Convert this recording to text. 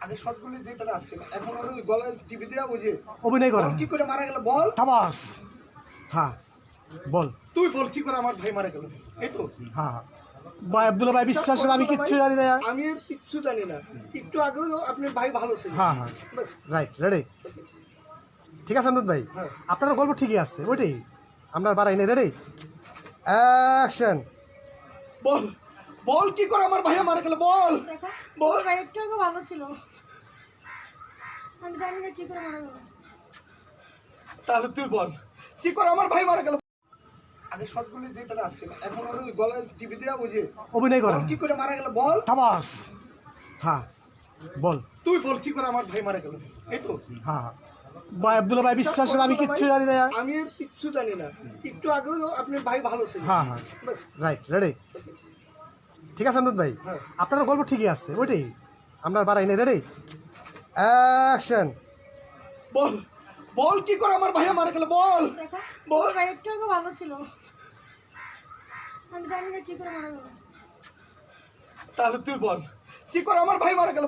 আগে শর্টগুলি যেটা আছে এখন ওই গলায় টিভি দেওয়া ওই যে অভিনয় করে কি করে মারা গেল বল। সাবাস। হ্যাঁ বল। তুই বল কি করে আমার ভাই মারা গেল। এই তো হ্যাঁ হ্যাঁ। ভাই আব্দুল্লাহ ভাই বিশ্বাস করে আমি কিচ্ছু জানি না। আমি কিচ্ছু জানি না, একটু আগেও আপনার ভাই ভালো ছিল। হ্যাঁ হ্যাঁ ব্যাস। Right ready. ঠিক আছে আনন্দ ভাই, হ্যাঁ। আপনার গল্প ঠিকই আছে ওইটাই আমরা বাড়াই নাই। Ready action. বল বল কি করে আমার ভাই মারা গেল বল। দেখো বল। ভাই একটু আগে ভালো ছিল, আমি জানি না কি করে মারা গেল। তাহলে তুই বল কি করে আমার ভাই মারা গেল। আগে শর্টগুলি যেটা আছে এখন ওই গলায় টিভি দেওয়া ওই যে অভিনয় করে কি করে মারা গেল বল। সাবাস। হ্যাঁ বল। তুই বল কি করে আমার ভাই মারা গেল। এই তো হ্যাঁ হ্যাঁ। ভাই আব্দুল্লাহ ভাই বিশ্বাস করে আমি কিচ্ছু জানি না। আমি কিচ্ছু জানি না, একটু আগেও আপনার ভাই ভালো ছিল। হ্যাঁ হ্যাঁ ব্যাস। Right ready. ঠিক আছে আনন্দ ভাই, হ্যাঁ। আপনার গল্প ঠিকই আছে ওইটাই আমরা বাড়াই নাই। Ready action. বল বল কি করে আমার ভাই মারা গেল বল। দেখো বল। ভাই একটু আগে ভালো ছিল, আমি জানি না কি করে মারা গেল। তাহলে তুই বল কি করে আমার ভাই মারা গেল।